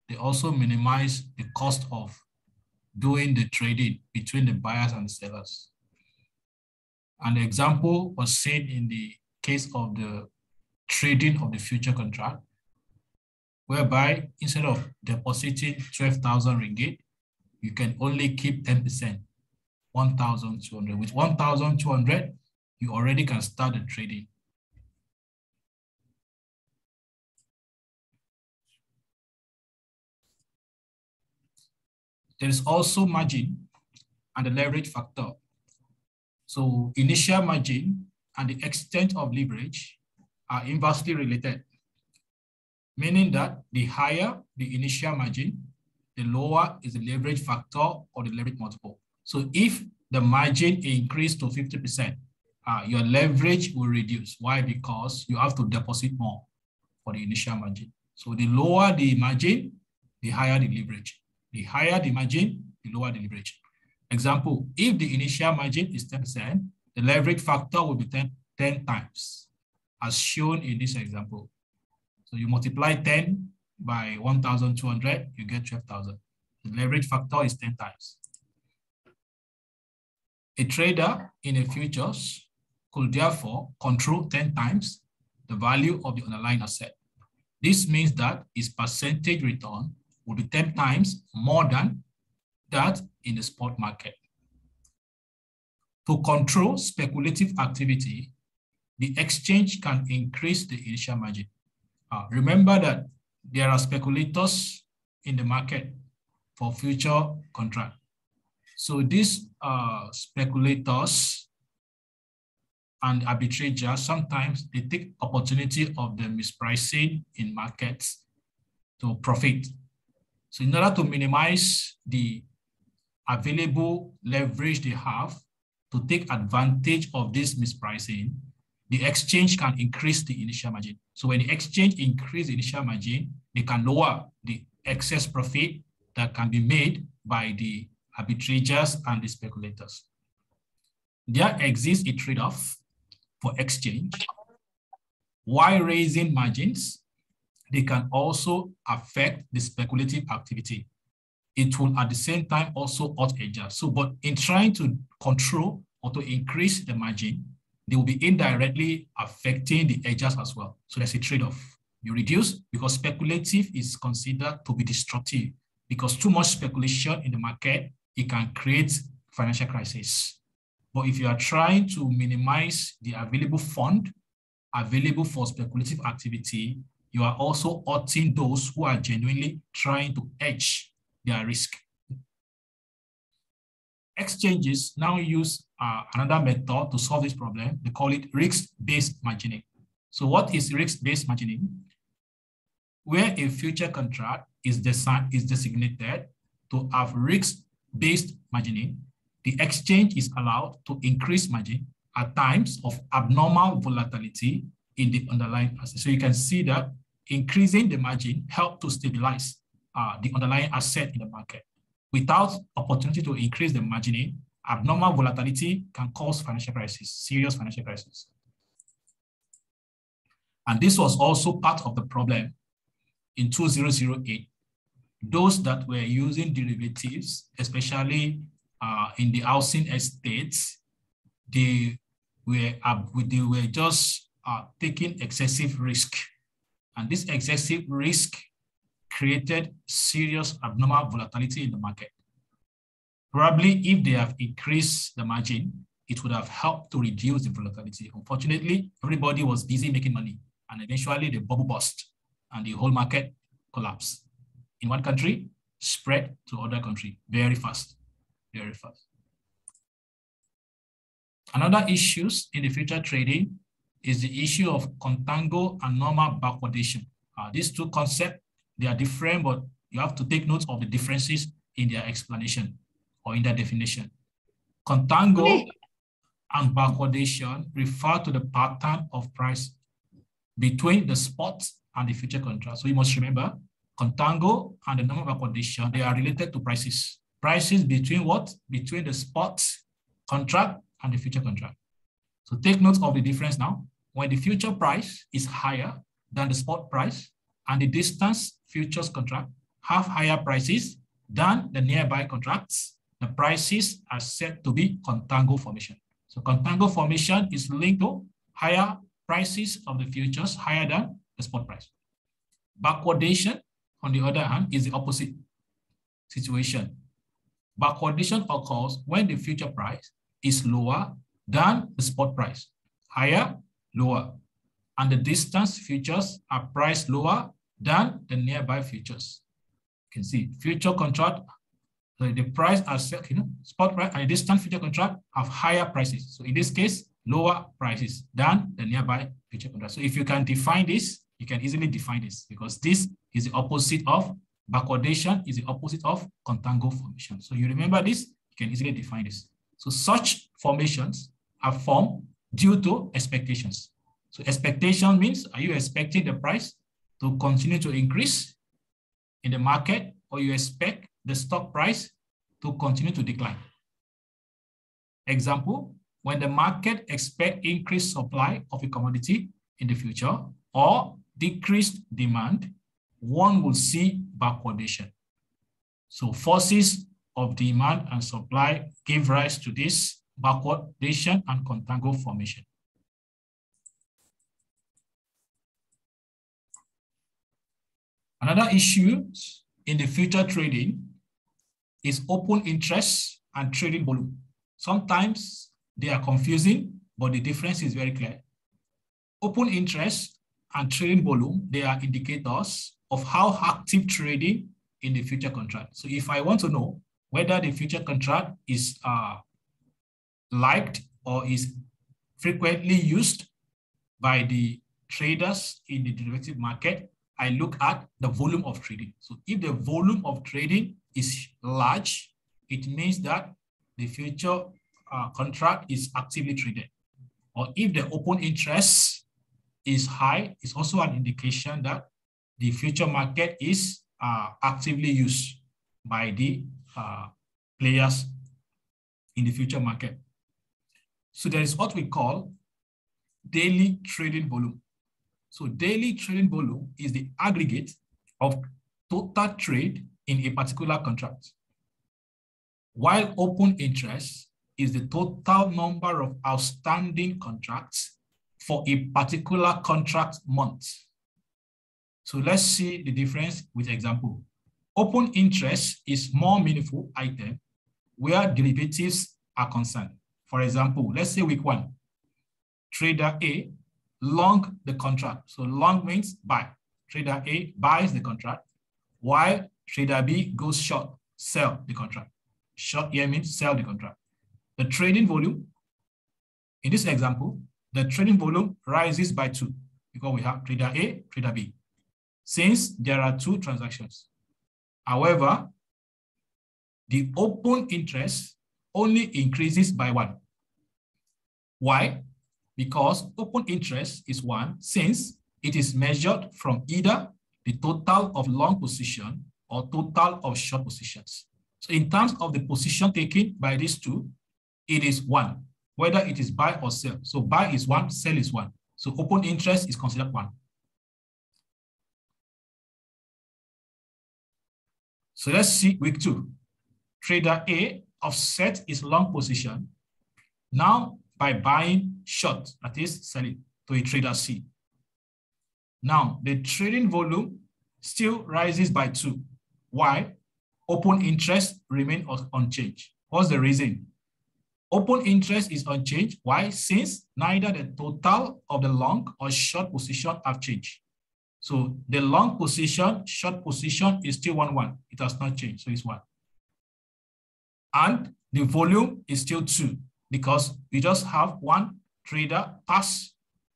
They also minimize the cost of doing the trading between the buyers and the sellers. An example was seen in the case of the trading of the future contract, whereby instead of depositing 12,000 ringgit, you can only keep 10%, 1,200. With 1,200, you already can start the trading. There is also margin and the leverage factor. So initial margin and the extent of leverage are inversely related, meaning that the higher the initial margin, the lower is the leverage factor or the leverage multiple. So if the margin increased to 50%, your leverage will reduce. Why? Because you have to deposit more for the initial margin. So the lower the margin, the higher the leverage. The higher the margin, the lower the leverage. Example, if the initial margin is 10%, the leverage factor will be 10 times, as shown in this example. So you multiply 10 by 1,200, you get 12,000. The leverage factor is 10 times. A trader in a futures could therefore control 10 times the value of the underlying asset. This means that its percentage return will be 10 times more than that in the spot market. To control speculative activity, the exchange can increase the initial margin. Remember that there are speculators in the market for future contract. So these speculators and arbitragers, sometimes they take opportunity of the mispricing in markets to profit. So in order to minimize the available leverage they have to take advantage of this mispricing, the exchange can increase the initial margin. So when the exchange increases the initial margin, they can lower the excess profit that can be made by the arbitrators and the speculators. There exists a trade-off for exchange. While raising margins, they can also affect the speculative activity. It will at the same time also hurt edgers. So, but in trying to control or to increase the margin, they will be indirectly affecting the edgers as well. So there's a trade-off. You reduce because speculative is considered to be destructive, because too much speculation in the market, it can create financial crisis. But if you are trying to minimize the available fund available for speculative activity, you are also hurting those who are genuinely trying to hedge their risk. Exchanges now use another method to solve this problem. They call it risk-based margining. So what is risk-based margining? Where a future contract is designated to have risk-based margining, the exchange is allowed to increase margin at times of abnormal volatility in the underlying asset. So you can see that increasing the margin helps to stabilize the underlying asset in the market. Without opportunity to increase the margining, abnormal volatility can cause financial crisis, serious financial crisis. And this was also part of the problem in 2008. Those that were using derivatives, especially in the housing estates, they were just taking excessive risk. And this excessive risk created serious abnormal volatility in the market. Probably if they have increased the margin, it would have helped to reduce the volatility. Unfortunately, everybody was busy making money, and eventually the bubble burst and the whole market collapsed. In one country, spread to other country very fast, very fast. Another issues in the future trading is the issue of contango and normal backwardation. These two concepts, they are different, but you have to take note of the differences in their explanation or in their definition. Contango and backwardation refer to the pattern of price between the spot and the future contract. So you must remember, contango and the normal backwardation, they are related to prices. Prices between what? Between the spot contract and the future contract. So take note of the difference now. When the future price is higher than the spot price and the distance futures contract have higher prices than the nearby contracts, the prices are said to be contango formation. So contango formation is linked to higher prices of the futures higher than the spot price. Backwardation, on the other hand, is the opposite situation. Backwardation occurs when the future price is lower than the spot price, higher, lower, and the distance futures are priced lower than the nearby futures. You can see future contract, the price are set, spot price and the distance future contract have higher prices. So in this case, lower prices than the nearby future contract. So if you can define this, you can easily define this because this is the opposite of backwardation, is the opposite of contango formation. So you remember this, you can easily define this. So such formations are formed due to expectations. So expectation means, are you expecting the price to continue to increase in the market, or you expect the stock price to continue to decline? Example, when the market expects increased supply of a commodity in the future or decreased demand, one will see backwardation. So forces of demand and supply give rise to this backwardation and contango formation. Another issue in the future trading is open interest and trading volume. Sometimes they are confusing, but the difference is very clear. Open interest and trading volume, they are indicators of how active trading in the future contract. So if I want to know whether the future contract is liked or is frequently used by the traders in the derivative market, I look at the volume of trading. So if the volume of trading is large, it means that the future contract is actively traded. Or if the open interest is high, it's also an indication that the future market is actively used by the players in the future market. So there is what we call daily trading volume. So daily trading volume is the aggregate of total trade in a particular contract, while open interest is the total number of outstanding contracts for a particular contract month. So let's see the difference with example. Open interest is more meaningful item where derivatives are concerned. For example, let's say week 1, trader A long the contract. So long means buy. Trader A buys the contract, while trader B goes short, sell the contract. Short here means sell the contract. The trading volume, in this example, the trading volume rises by 2 because we have trader A, trader B, since there are 2 transactions. However, the open interest only increases by 1. Why? Because open interest is 1 since it is measured from either the total of long position or total of short positions. So in terms of the position taken by these 2, it is 1, whether it is buy or sell. So buy is 1, sell is 1. So open interest is considered 1. So let's see week 2. Trader A offset his long position now by buying short, that is selling, to a trader C. Now the trading volume still rises by 2. Why? Open interest remains unchanged. What's the reason? Open interest is unchanged. Why? Since neither the total of the long or short position have changed. So the long position, short position is still 1-1. It has not changed, so it's 1. And the volume is still 2 because we just have one trader pass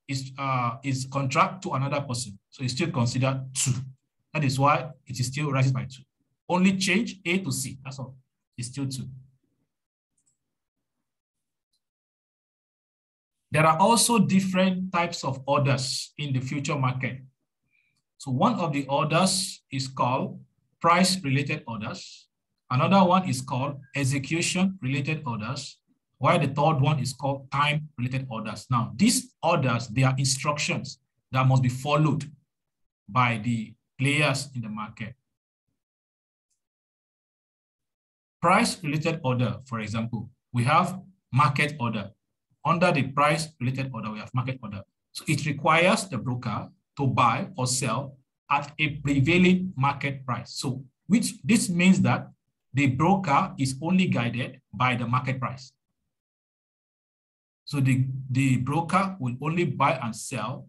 his contract to another person. So it's still considered 2. That is why it is still rises by 2. Only change A to C, that's all. It's still 2. There are also different types of orders in the future market. So one of the orders is called price-related orders. Another one is called execution-related orders, while the third one is called time-related orders. Now, these orders, they are instructions that must be followed by the players in the market. Price-related order, for example, we have market order. Under the price-related order, we have market order. So it requires the broker to buy or sell at a prevailing market price. So this means that the broker is only guided by the market price. So the broker will only buy and sell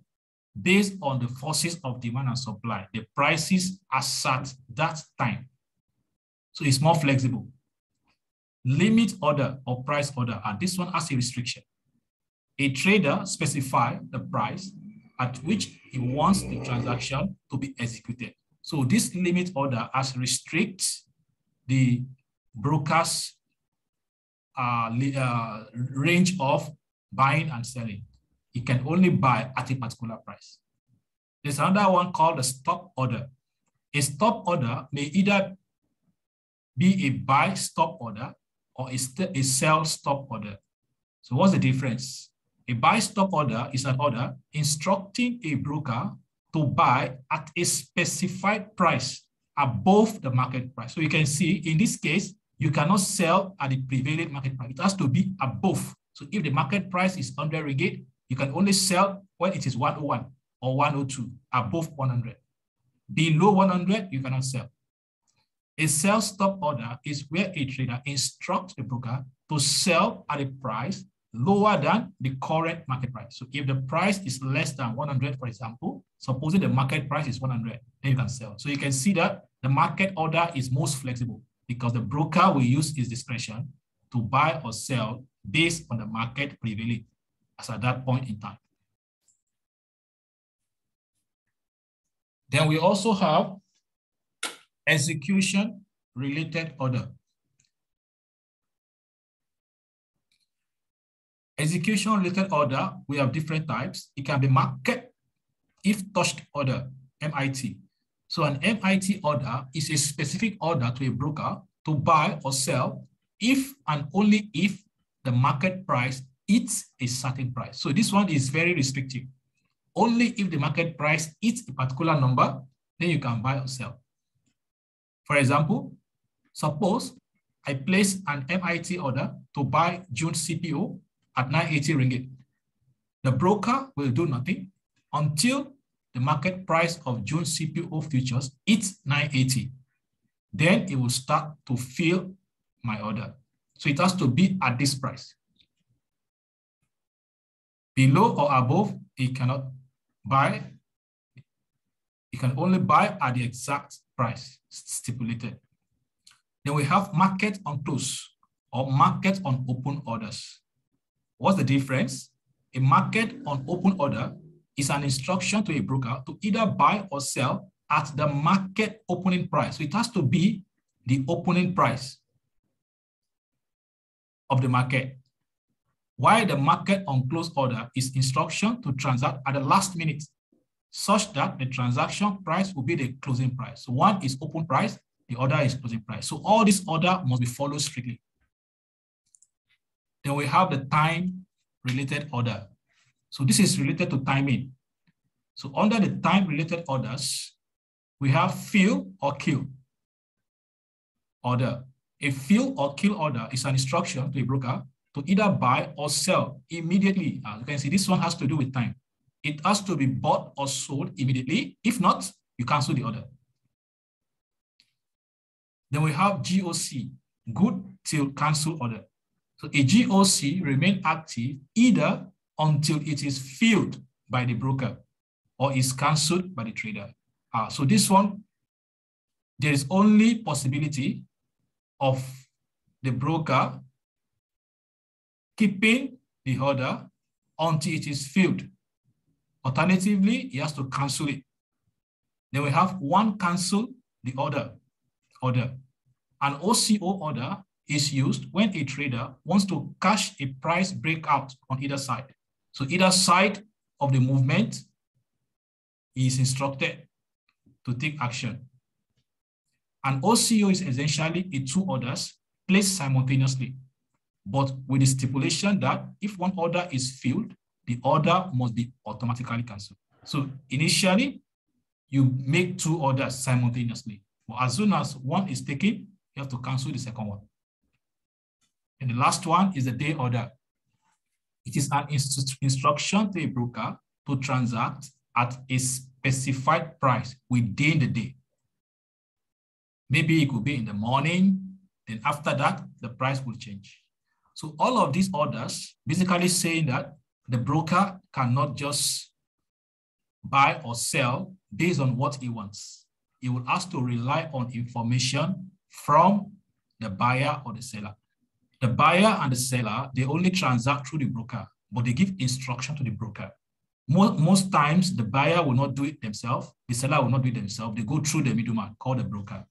based on the forces of demand and supply. The prices are set that time. So it's more flexible. Limit order or price order, and this one has a restriction. A trader specifies the price at which he wants the transaction to be executed. So this limit order has restricts the broker's range of buying and selling. He can only buy at a particular price. There's another one called the stop order. A stop order may either be a buy stop order or a sell stop order. So what's the difference? A buy stop order is an order instructing a broker to buy at a specified price above the market price. So you can see in this case, you cannot sell at the prevailing market price. It has to be above. So if the market price is 100 ringgit, you can only sell when it is 101 or 102, above 100. Below 100, you cannot sell. A sell stop order is where a trader instructs the broker to sell at a price lower than the current market price. So if the price is less than 100, for example, supposing the market price is 100, then you can sell. So you can see that the market order is most flexible because the broker will use his discretion to buy or sell based on the market prevailing as at that point in time. Then we also have execution-related order. Execution-related order, we have different types. It can be market if touched order, MIT. So an MIT order is a specific order to a broker to buy or sell if and only if the market price hits a certain price. So this one is very restrictive. Only if the market price hits a particular number, then you can buy or sell. For example, suppose I place an MIT order to buy June CPO at 980 ringgit. The broker will do nothing until the market price of June CPO futures hits 980. Then it will start to fill my order. So it has to be at this price. Below or above, it cannot buy. You can only buy at the exact price stipulated. Then we have market on close or market on open orders. What's the difference? A market on open order is an instruction to a broker to either buy or sell at the market opening price. So it has to be the opening price of the market. While the market on close order is instruction to transact at the last minute, such that the transaction price will be the closing price. So one is open price, the other is closing price. So all this order must be followed strictly. Then we have the time-related order. So this is related to timing. So under the time-related orders, we have fill or kill order. A fill or kill order is an instruction to a broker to either buy or sell immediately. As you can see, this one has to do with time. It has to be bought or sold immediately. If not, you cancel the order. Then we have GOC, good till cancel order. So a GOC remains active either until it is filled by the broker or is canceled by the trader. So this one, there is only possibility of the broker keeping the order until it is filled. Alternatively, he has to cancel it. Then we have one cancel the order. An OCO order is used when a trader wants to cash a price breakout on either side. So either side of the movement is instructed to take action. An OCO is essentially a two orders placed simultaneously, but with the stipulation that if one order is filled, the order must be automatically canceled. So initially, you make two orders simultaneously, but as soon as one is taken, you have to cancel the second one. And the last one is the day order. It is an instruction to a broker to transact at a specified price within the day. Maybe it could be in the morning, then after that, the price will change. So all of these orders basically saying that the broker cannot just buy or sell based on what he wants. He will have to rely on information from the buyer or the seller. The buyer and the seller, they only transact through the broker, but they give instruction to the broker. Most times, the buyer will not do it themselves. The seller will not do it themselves. They go through the middleman called the broker.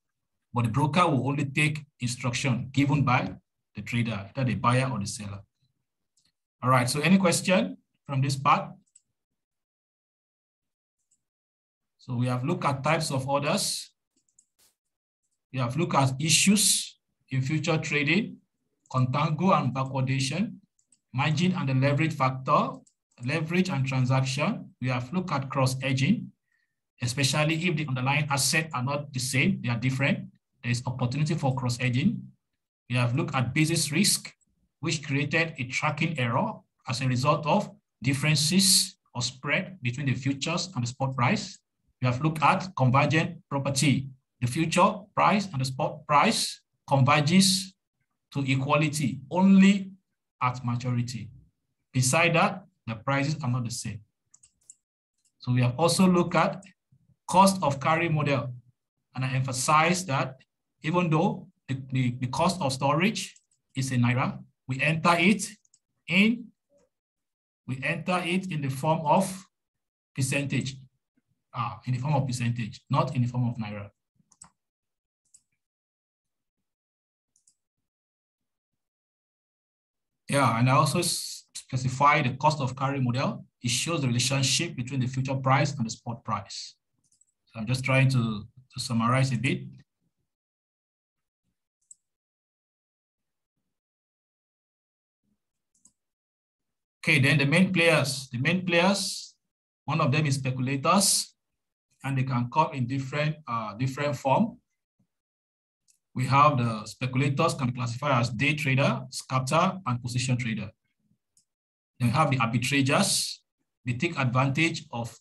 But the broker will only take instruction given by the trader, either the buyer or the seller. All right, so any question from this part? So we have looked at types of orders. We have looked at issues in future trading, contango and backwardation, margin and the leverage factor, leverage and transaction. We have looked at cross-hedging, especially if the underlying assets are not the same, they are different. There is opportunity for cross-hedging. We have looked at basis risk, which created a tracking error as a result of differences or spread between the futures and the spot price. We have looked at convergent property. The future price and the spot price converges to equality only at maturity. Beside that, the prices are not the same. So we have also looked at cost of carry model. And I emphasize that even though the cost of storage is in Naira, we enter it in the form of percentage. In the form of percentage, not in the form of Naira. Yeah, and I also specify the cost of carry model. It shows the relationship between the future price and the spot price. So I'm just trying to summarize a bit. Okay, then the main players, one of them is speculators, and they can come in different form. We have the speculators can be classified as day trader, scatter, and position trader. Then we have the arbitragers. They take advantage of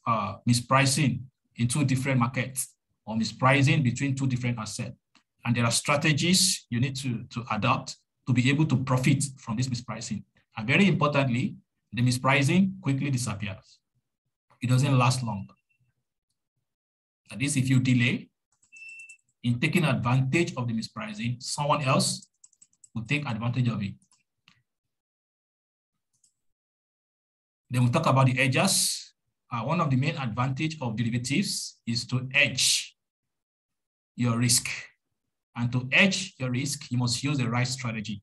mispricing in two different markets or mispricing between two different assets. And there are strategies you need to adopt to be able to profit from this mispricing. And very importantly, the mispricing quickly disappears. It doesn't last long. That is, if you delay, in taking advantage of the mispricing, someone else will take advantage of it. Then we'll talk about the edges. One of the main advantage of derivatives is to hedge your risk. And to hedge your risk, you must use the right strategy.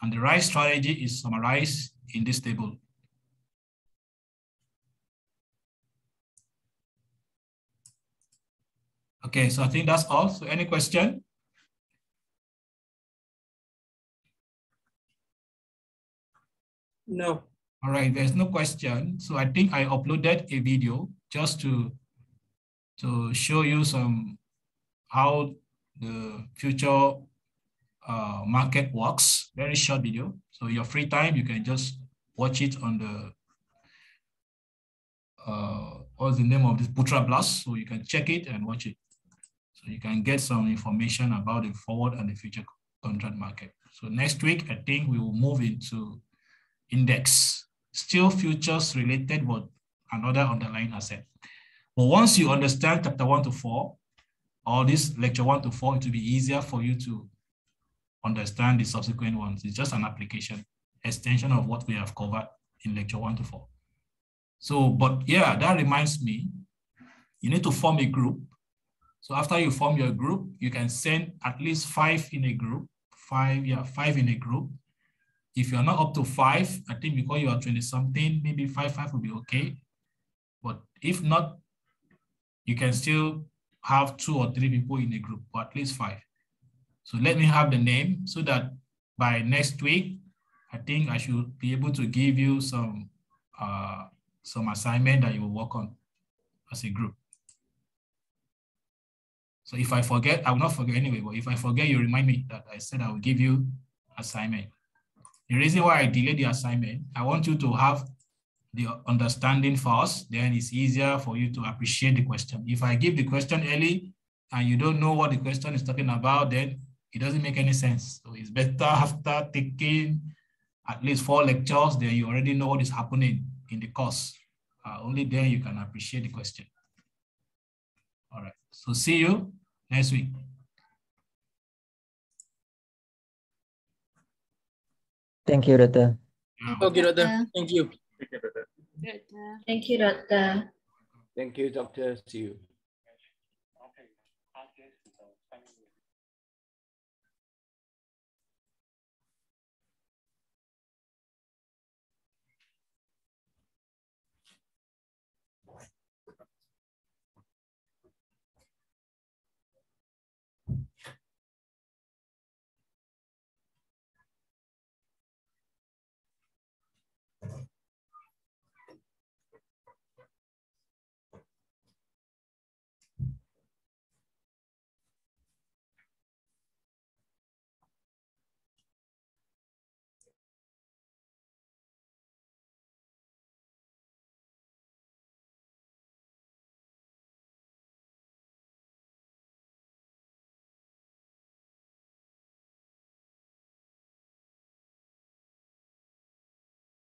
And the right strategy is summarized in this table. Okay, so I think that's all. So any question? No. All right, there's no question. So I think I uploaded a video just to show you how the future market works. Very short video. So your free time, you can just watch it on the, what's the name of this, Putra Blast. So you can check it and watch it. So you can get some information about the forward and the future contract market. So next week, I think we will move into index, still futures related, but another underlying asset. But once you understand chapter 1 to 4, or this lecture 1 to 4, it will be easier for you to understand the subsequent ones. It's just an application, extension of what we have covered in lecture 1 to 4. So, but yeah, that reminds me, you need to form a group. So after you form your group, you can send at least 5 in a group, 5 in a group. If you're not up to 5, I think because you are 20 something, maybe 5 will be okay. But if not, you can still have 2 or 3 people in a group, or at least 5. So let me have the name so that by next week, I think I should be able to give you some assignment that you will work on as a group. So if I forget, I will not forget anyway, but if I forget, you remind me that I said I will give you assignment. The reason why I delayed the assignment, I want you to have the understanding first, then it's easier for you to appreciate the question. If I give the question early and you don't know what the question is talking about, then it doesn't make any sense. So it's better after taking at least 4 lectures, then you already know what is happening in the course. Only then you can appreciate the question. All right, so see you next week. Thank you, Doctor. Okay, Doctor. Thank you. Thank you, Doctor. Thank you, Doctor. Thank you, Doctor. See you.